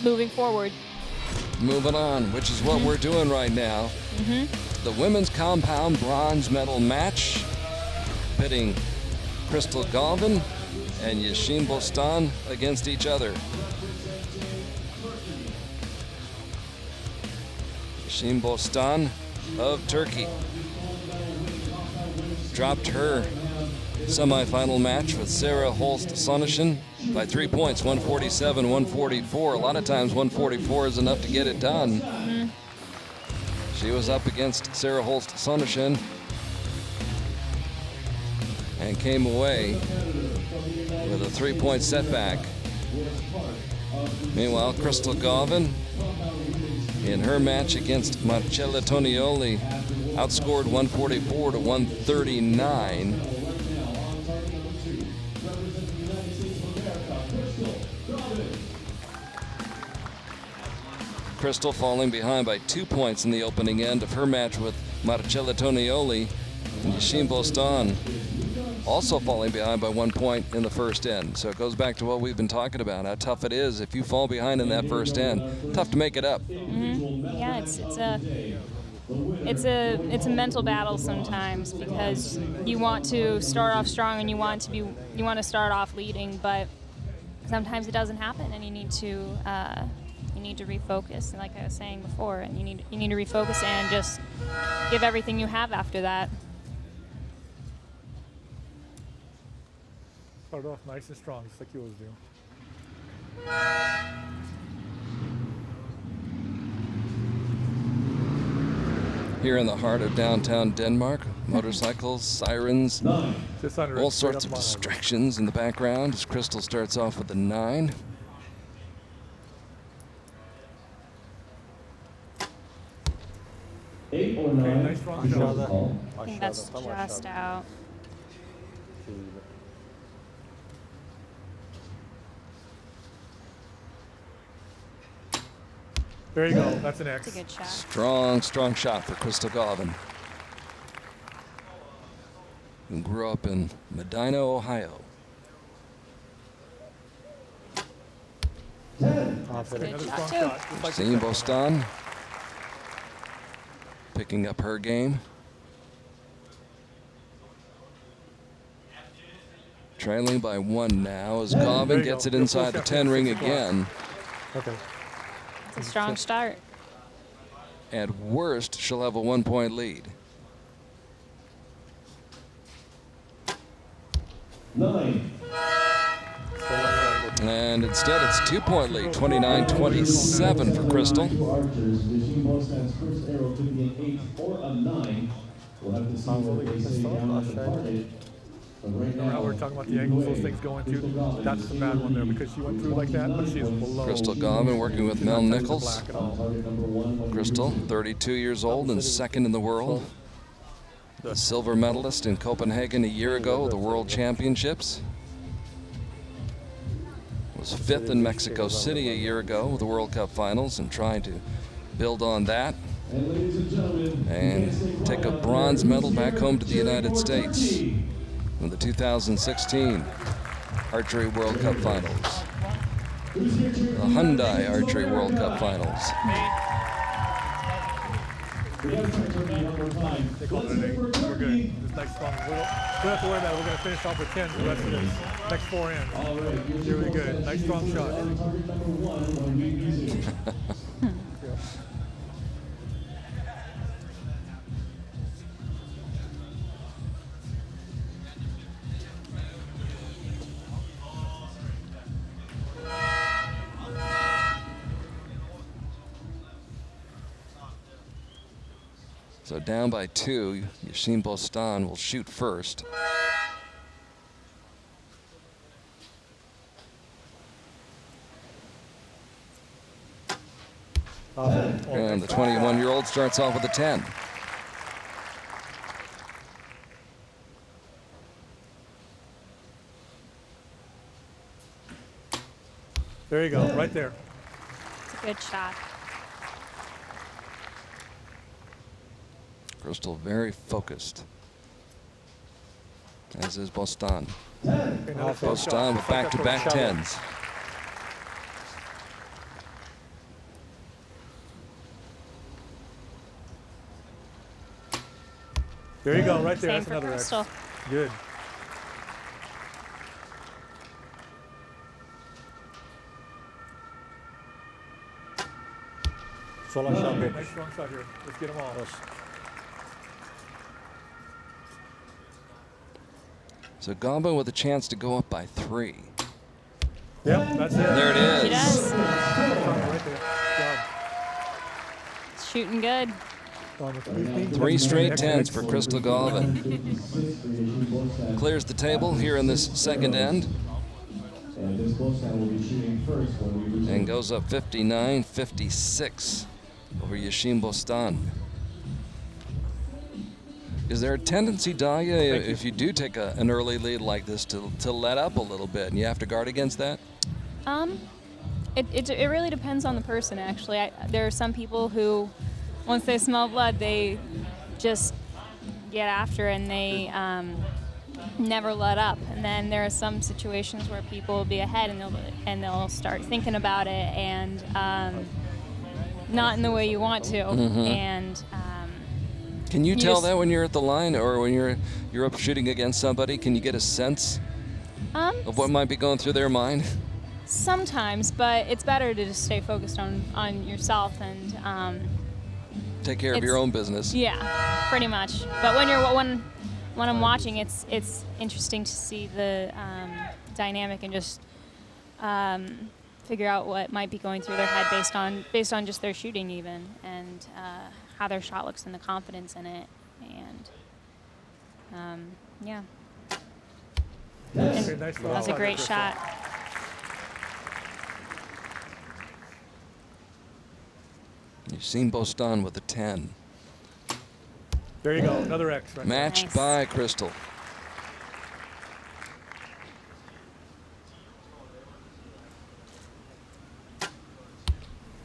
moving forward. Moving on, which is what we're doing right now. The women's compound bronze medal match, pitting Crystal Gauvin and Yesim Bostan against each other. Yesim Bostan of Turkey dropped her semifinal match with Sarah Holst-Sonneschen by 3 points, 147-144. A lot of times 144 is enough to get it done. She was up against Sarah Holst-Sonneschen and came away with a 3-point setback. Meanwhile, Crystal Gauvin, in her match against Marcella Tonioli, outscored 144-139. Crystal falling behind by 2 points in the opening end of her match with Marcella Tonioli, and Yesim Bostan also falling behind by 1 point in the first end. So it goes back to what we've been talking about, how tough it is if you fall behind in that first end. Tough to make it up. Yeah, it's a mental battle sometimes, because you want to start off strong and you want to start off leading, but sometimes it doesn't happen, and you need to refocus. And like I was saying before, and you need to refocus and just give everything you have after that. Start off nice and strong, just like you always do. Here in the heart of downtown Denmark, motorcycles, sirens, all sorts of distractions in the background as Crystal starts off with a 9. Eight or nine. Nice strong shot. I think that's just out. There you go. That's an X. That's a good shot. Strong shot for Crystal Gauvin, who grew up in Medina, Ohio. That's a good Another shot strong too. shot. Just like Yesim Bostan picking up her game. Trailing by 1 now as Gauvin gets it inside the 10 ring again. Okay. It's a strong start. At worst, she'll have a 1-point lead. 9. And instead, it's 2-point lead, 29-27 for Crystal. Archers, Yesim Bostan's first arrow could be an 8 or a 9. We'll have to see what they say down at the party. But right Remember how we were talking about the angles those things going to? That's the bad one there, because she went through like that, but she's below. Crystal Gauvin working with Mel Nichols. Black at all. Target number 1. Crystal, 32 years old and second in the world. The silver medalist in Copenhagen a year ago at the World Championships. Was 5th in Mexico City a year ago with the World Cup Finals, and trying to build on that And ladies and gentlemen, and take a bronze medal back home to the United States in the 2016 Archery World Cup Finals. The Hyundai Archery World Cup Finals. we got to try turkey one more time. They called it an 8. We're good. Just nice strong. We don't have to worry about it. We're going to finish off with 10 for the rest of this. Next 4 in. Really good. Nice strong shot. Target number 1 when we music. So down by 2, Yesim Bostan will shoot first. And the 21-year-old starts off with a 10. There you go. Right there. It's a good shot. Crystal very focused, as is Bostan. Okay, another strong Bostan shot. with back-to-back Just like that 10s. There you go, right there. Same That's for another Crystal. X. Good. Sol aşağı Nice 5. strong shot here. Let's get them all. So Gauvin with a chance to go up by 3. Yep, that's it. There it She is. does. Right there. Good Shooting good. job. 3 straight Excellent. 10s for Crystal Gauvin. Clears the table here in this second end And this Bostan will be shooting first when we resume. and goes up 59-56 over Yesim Bostan. Is there a tendency, Dahlia, if you do take an early lead like this, to let up a little bit, and you have to guard against that? It really depends on the person, actually. There are some people who, once they smell blood, they just get after and they never let up. And then there are some situations where people will be ahead and they'll start thinking about it and not in the way you want to. And Can you You tell just- that when you're at the line or when you're up shooting against somebody? Can you get a sense of what might be going through their mind? sometimes, but it's better to just stay focused on yourself and Take care of your It's- own business. yeah, pretty much. But when I'm watching, it's interesting to see the dynamic and just figure out what might be going through their head based on just their shooting even and how their shot looks and the confidence in it and yeah. Nice That strong was a shot, great Crystal. shot. Yesim Bostan with a 10. There you go, another X right there. Matched Nice. by Crystal.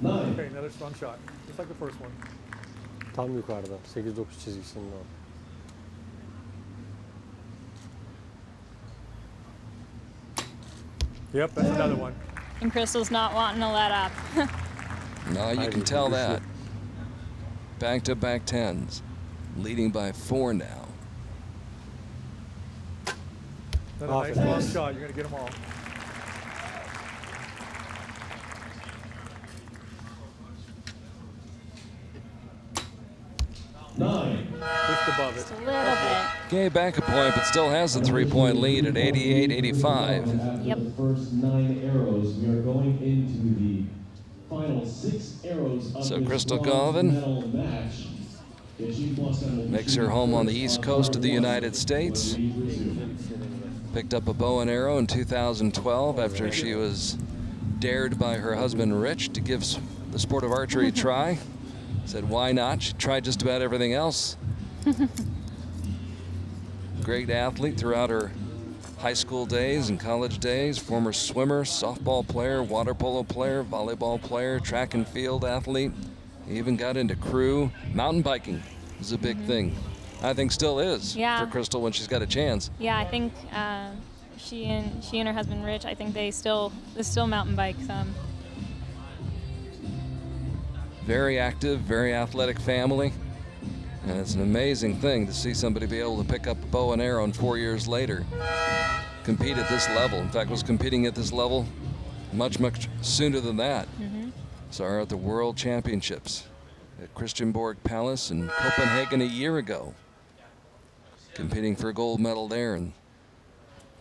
Nine. Okay, another strong shot, just like the first one. Tam yukarıda. 8-9 çizgisinin o. Yep, that's another one. And Crystal's not wanting to let up. No, you can tell that. Back-to-back 10s. Leading by 4 now. Another nice Offense. long shot. You're going to get them all. Nine. Just above it. Just a little bit. Gave back a point, but still has a 3-point lead at 88-85. After Yep. the first 9 arrows, we are going into the final 6 arrows of So this Crystal bronze Gauvin medal match. Yesim Bostan will be makes her shooting home on the first East on Coast of the court one United States. when we resume. Picked up a bow and arrow in 2012 after she was dared by her husband Rich to give the sport of archery a try. Said, why not? She tried just about everything else. Great athlete throughout her high school days and college days. Former swimmer, softball player, water polo player, volleyball player, track and field athlete. Even got into crew. Mountain biking is a big thing. I think still is Yeah. for Crystal when she's got a chance. Yeah, I think she and her husband Rich, I think they still mountain bike some. Very active, very athletic family. And it's an amazing thing to see somebody be able to pick up a bow and arrow and 4 years later compete at this level. In fact, was competing at this level much, much sooner than that. Saw her at the World Championships at Christianborg Palace in Copenhagen a year ago. Competing for a gold medal there and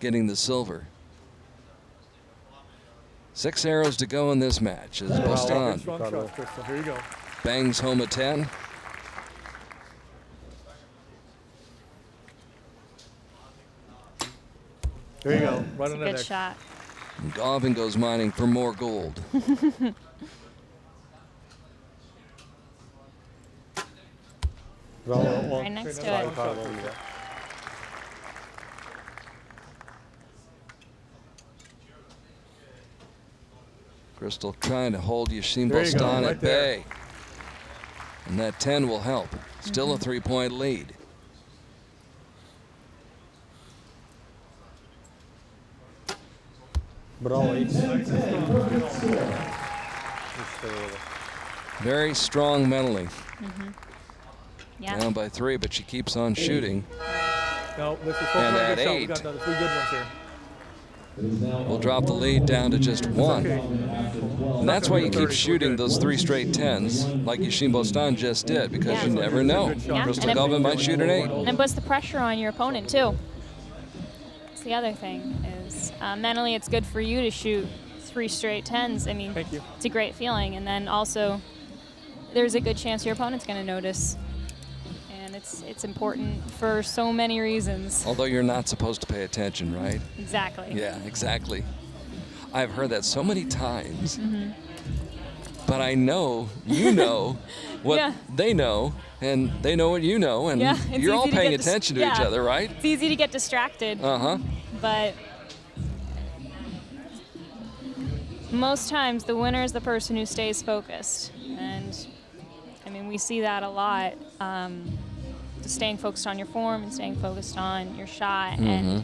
getting the silver. 6 arrows to go in this match as Good Bostan strong shot, Crystal. Here you go. bangs home a 10. There you go. Right It's a on that good X. shot. And Gauvin goes mining for more gold. Bravo. Right 10. next to Another it. strong shot. Yukarıda. Crystal trying to hold Yesim There you go, Bostan right at there. bay. And that 10 will help. Still a 3-point lead. Bravo. X. Nice and strong. Get all. İşte böyle. Very strong mentally. Yeah. Down by 3, but she keeps on shooting. No, this is And a at good shot. We 8. got the 3 good ones here. We'll drop the lead down to just 1. Okay. And that's why you keep shooting those 3 straight 10s, like Yesim Bostan just did, because Yeah. you never know. Yeah, Crystal and it- Gauvin might shoot an 8. And it puts the pressure on your opponent, too. That's the other thing is mentally it's good for you to shoot 3 straight 10s. I mean, Thank you. it's a great feeling. And then also there's a good chance your opponent's going to notice. And it's important for so many reasons. Although you're not supposed to pay attention, right? Exactly. Yeah, exactly. I've heard that so many times. Mm-hmm. But I know you know what Yeah. they know, and they know what you know, and Yeah, it's you're all easy to paying get dis- attention to each yeah. other, right? It's easy to get distracted. Uh-huh. But most times the winner is the person who stays focused. And I mean, we see that a lot. Staying focused on your form and staying focused on your shot and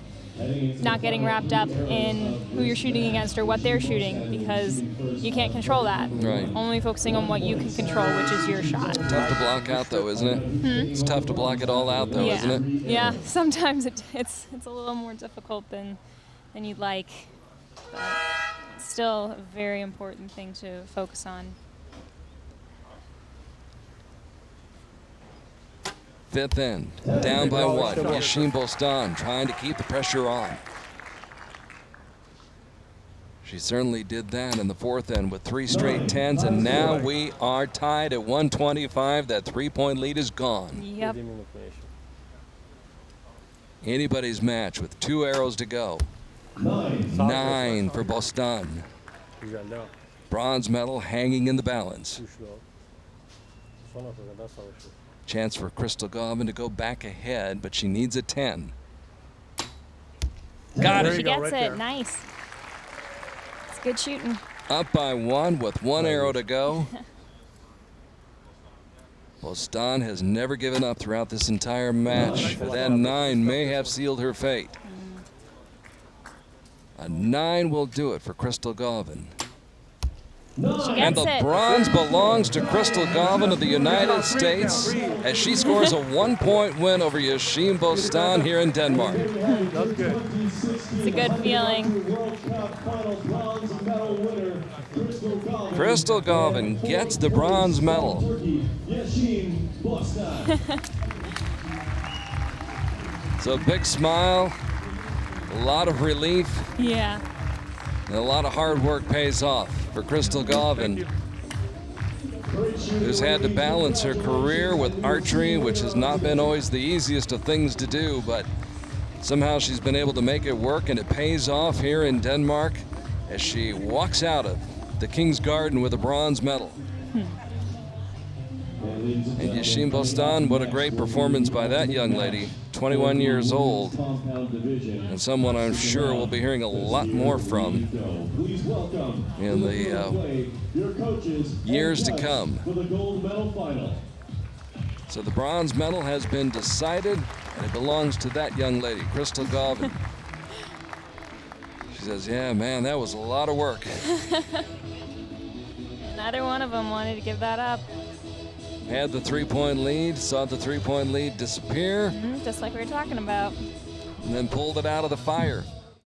not getting wrapped up in who you're shooting against or what they're shooting, because you can't control that. Right. Only focusing on what you can control, which is your shot. Tough to block out, though, isn't it? It's tough to block it all out, though, Yeah. isn't it? Yeah, sometimes it's a little more difficult than you'd like, but it's still a very important thing to focus on. 5th end, down by 1. Yesim Bostan trying to keep the pressure on. She certainly did that in the 4th end with 3 straight 10s, and now we are tied at 125. That 3-point lead is gone. Yep. Dediğim unutmayışım. Anybody's match with 2 arrows to go. 9 for Bostan. Güzel devam. Bronze medal hanging in the balance. Güçlü ol. Sona kadar savaşıyor. Chance for Crystal Gauvin to go back ahead, but she needs a 10. Got There it. She you go, gets right it. there. Nice. It's good shooting. Up by 1 with 1 arrow to go. Bostan has never given up throughout this entire match. That 9 may have sealed her fate. A 9 will do it for Crystal Gauvin. She And gets the it. bronze belongs to Crystal Gauvin of the United States as she scores a 1-point win over Yesim Bostan here in Denmark. That's good. It's a good feeling. Crystal Gauvin gets the bronze medal. So a big smile, a lot of relief, Yeah. and a lot of hard work pays off for Crystal Gauvin, who's had to balance her career with archery, which has not been always the easiest of things to do, but somehow she's been able to make it work, and it pays off here in Denmark as she walks out of the King's Garden with a bronze medal. And Yesim Bostan, what a great performance by that young lady, 21 years old, and someone I'm sure we'll be hearing a lot more from in the years to come. So the bronze medal has been decided, and it belongs to that young lady, Crystal Gauvin. She says, yeah, man, that was a lot of work. Neither one of them wanted to give that up. Had the 3-point lead, saw the 3-point lead disappear, Just like we were talking about. and then pulled it out of the fire.